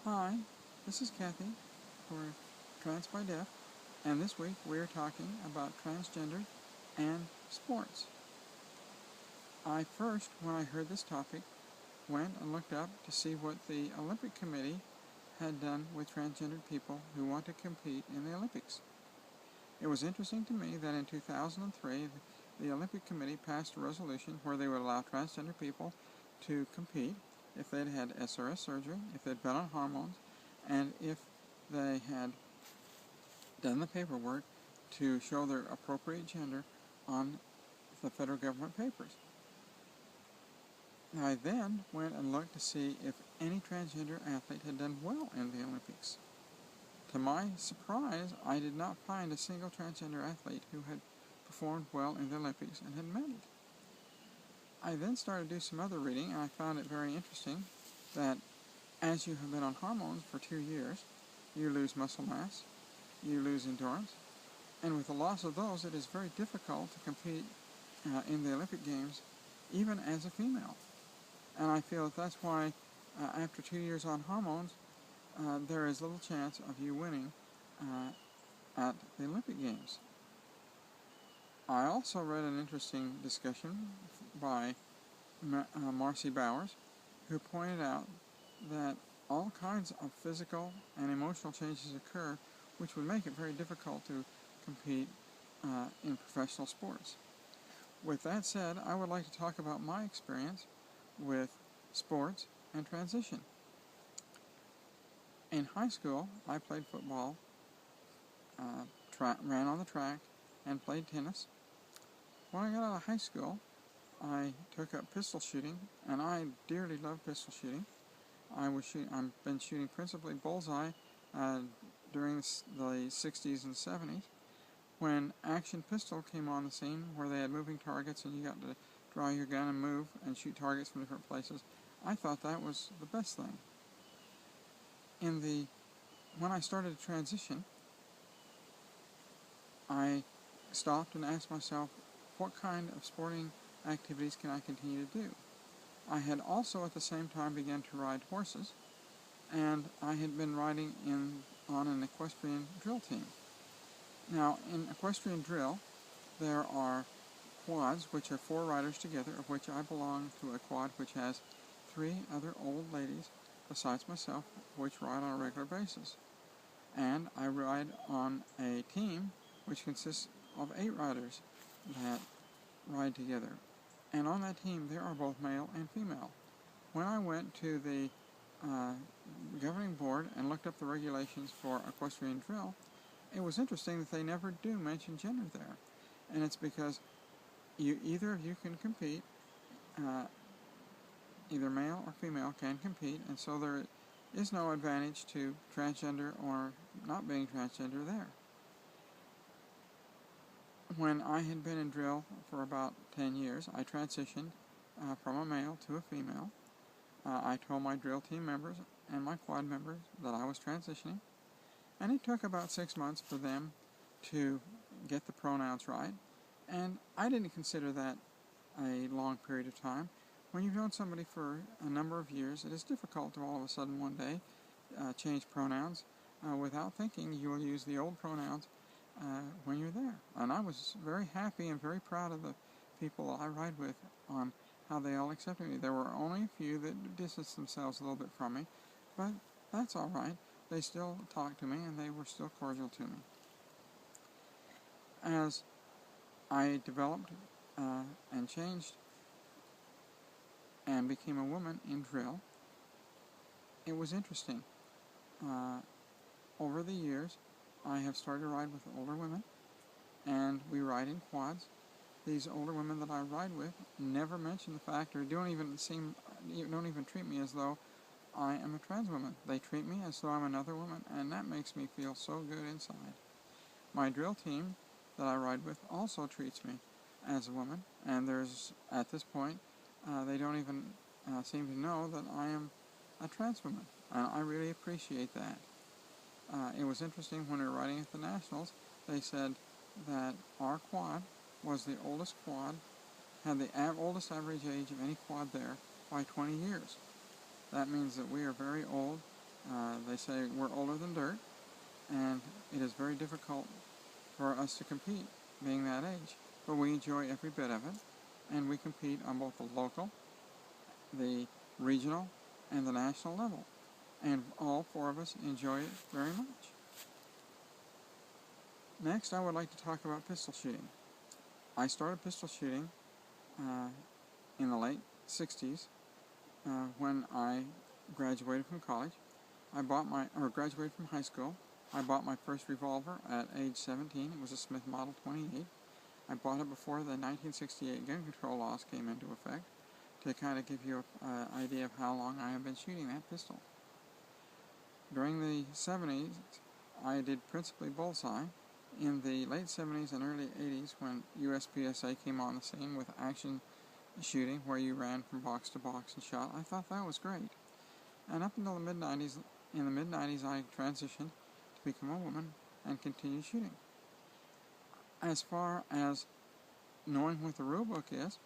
Hi, this is Cathy for TransByDef, and this week we're talking about transgender and sports. I first, when I heard this topic, went and looked up to see what the Olympic Committee had done with transgender people who want to compete in the Olympics. It was interesting to me that in 2003, the Olympic Committee passed a resolution where they would allow transgender people to compete if they'd had SRS surgery, if they'd been on hormones, and if they had done the paperwork to show their appropriate gender on the federal government papers. I then went and looked to see if any transgender athlete had done well in the Olympics. To my surprise, I did not find a single transgender athlete who had performed well in the Olympics and had medaled. I then started to do some other reading, and I found it very interesting that as you have been on hormones for 2 years, you lose muscle mass, you lose endurance, and with the loss of those, it is very difficult to compete in the Olympic Games, even as a female. And I feel that that's why, after 2 years on hormones, there is little chance of you winning at the Olympic Games. I also read an interesting discussion by Marcy Bowers, who pointed out that all kinds of physical and emotional changes occur, which would make it very difficult to compete in professional sports. With that said, I would like to talk about my experience with sports and transition. In high school, I played football, ran on the track, and played tennis. When I got out of high school, I took up pistol shooting, and I dearly love pistol shooting. I've been shooting principally bullseye during the 60s and 70s, when action pistol came on the scene, where they had moving targets and you got to draw your gun and move and shoot targets from different places. I thought that was the best thing. When I started to transition, I stopped and asked myself, what kind of sporting activities can I continue to do? I had also at the same time begun to ride horses, and I had been riding on an equestrian drill team. Now, in equestrian drill, there are quads, which are 4 riders together, of which I belong to a quad which has 3 other old ladies, besides myself, which ride on a regular basis. And I ride on a team which consists of 8 riders that ride together. And on that team, there are both male and female. When I went to the governing board and looked up the regulations for equestrian drill, it was interesting that they never do mention gender there. And it's because either of you can compete, either male or female can compete, and so there is no advantage to transgender or not being transgender there. When I had been in drill for about 10 years, I transitioned from a male to a female. I told my drill team members and my quad members that I was transitioning, and it took about 6 months for them to get the pronouns right, and I didn't consider that a long period of time. When you've known somebody for a number of years, it is difficult to all of a sudden one day change pronouns. Without thinking, you will use the old pronouns when you're there. And I was very happy and very proud of the people I ride with on how they all accepted me. There were only a few that distanced themselves a little bit from me, but that's all right. They still talked to me, and they were still cordial to me. As I developed and changed and became a woman in drill, it was interesting. Over the years, I have started to ride with older women, and we ride in quads. These older women that I ride with never mention the fact, or don't even treat me as though I am a trans woman. They treat me as though I'm another woman, and that makes me feel so good inside. My drill team that I ride with also treats me as a woman, and at this point, they don't even seem to know that I am a trans woman, and I really appreciate that. It was interesting when we were riding at the Nationals, they said that our quad was the oldest quad, had the oldest average age of any quad there by 20 years. That means that we are very old, They say we're older than dirt, and it is very difficult for us to compete being that age. But we enjoy every bit of it, and we compete on both the local, the regional, and the national level. And all four of us enjoy it very much. Next, I would like to talk about pistol shooting. I started pistol shooting in the late 60s when I graduated from college. Graduated from high school. I bought my first revolver at age 17. It was a Smith Model 28. I bought it before the 1968 gun control laws came into effect, to kind of give you an idea of how long I have been shooting that pistol. During the 70s, I did principally bullseye. In the late 70s and early 80s, when USPSA came on the scene with action shooting, where you ran from box to box and shot, I thought that was great. And up until the mid-90s, in the mid-90s, I transitioned to become a woman and continue shooting. As far as knowing what the rule book is,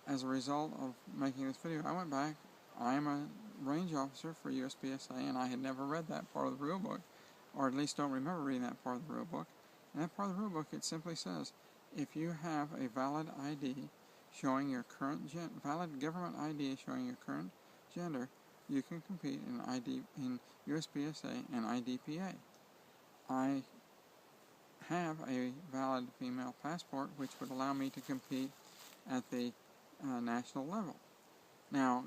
as a result of making this video, I went back. I am a range officer for USPSA, and I had never read that part of the rule book, or at least don't remember reading that part of the rule book. And that part of the rule book, it simply says, if you have a valid ID showing your current valid government ID showing your current gender, you can compete in USPSA and IDPA. I have a valid female passport, which would allow me to compete at the national level. Now,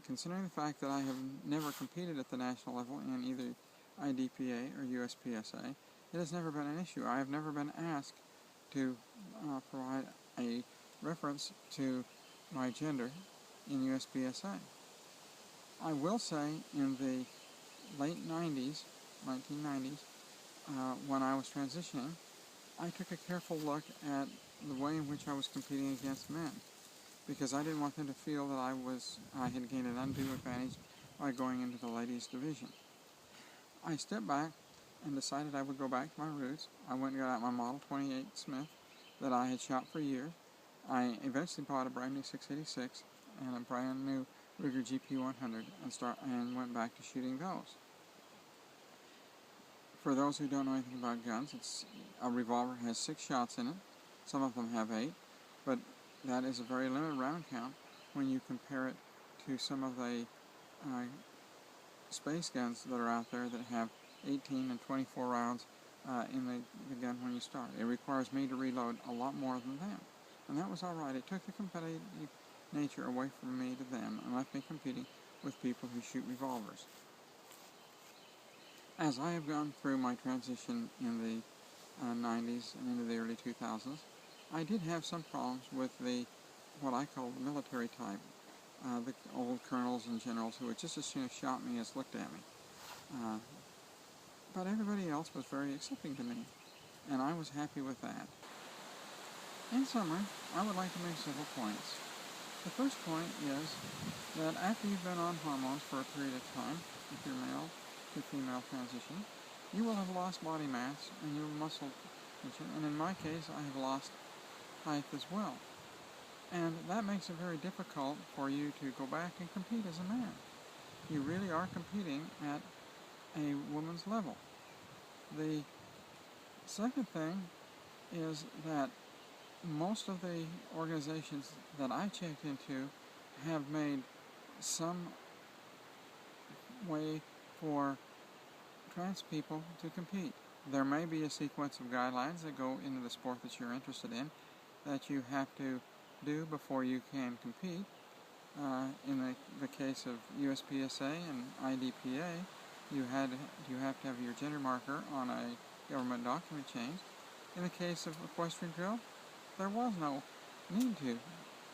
considering the fact that I have never competed at the national level in either IDPA or USPSA, it has never been an issue. I have never been asked to provide a reference to my gender in USPSA. I will say in the late 90s, 1990s, when I was transitioning, I took a careful look at the way in which I was competing against men, because I didn't want them to feel that I had gained an undue advantage by going into the ladies' division. I stepped back and decided I would go back to my roots. I went and got out my Model 28 Smith that I had shot for years. I eventually bought a brand new 686 and a brand new Ruger GP100 and went back to shooting those. For those who don't know anything about guns, a revolver has 6 shots in it. Some of them have 8, but that is a very limited round count when you compare it to some of the space guns that are out there that have 18 and 24 rounds in the gun when you start. It requires me to reload a lot more than them. And that was alright. It took the competitive nature away from me to them and left me competing with people who shoot revolvers. As I have gone through my transition in the 90s and into the early 2000s, I did have some problems with what I call the military type, the old colonels and generals who had just as soon have shot me as looked at me. But everybody else was very accepting to me, and I was happy with that. In summary, I would like to make several points. The first point is that after you've been on hormones for a period of time, if you're male to female transition, you will have lost body mass and your muscle tension, and in my case, I have lost height as well. And that makes it very difficult for you to go back and compete as a man. You really are competing at a woman's level. The second thing is that most of the organizations that I checked into have made some way for trans people to compete. There may be a sequence of guidelines that go into the sport that you're interested in that you have to do before you can compete. In the case of USPSA and IDPA, you have to have your gender marker on a government document changed. In the case of equestrian drill, there was no need to,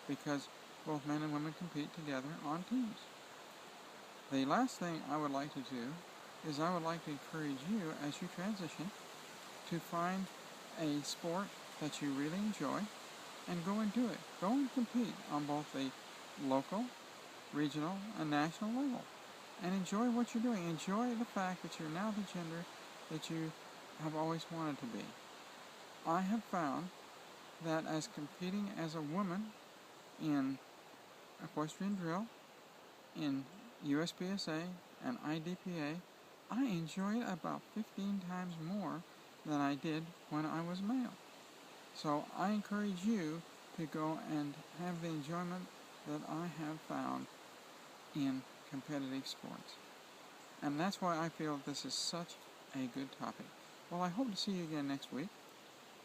because both men and women compete together on teams. The last thing I would like to do is I would like to encourage you as you transition to find a sport that you really enjoy and go and do it. Go and compete on both the local, regional, and national level. And enjoy what you're doing. Enjoy the fact that you're now the gender that you have always wanted to be. I have found that as competing as a woman in equestrian drill, in USPSA an IDPA, I enjoy it about 15 times more than I did when I was male. So I encourage you to go and have the enjoyment that I have found in competitive sports. And that's why I feel this is such a good topic. Well, I hope to see you again next week.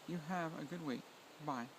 You have a good week. Bye.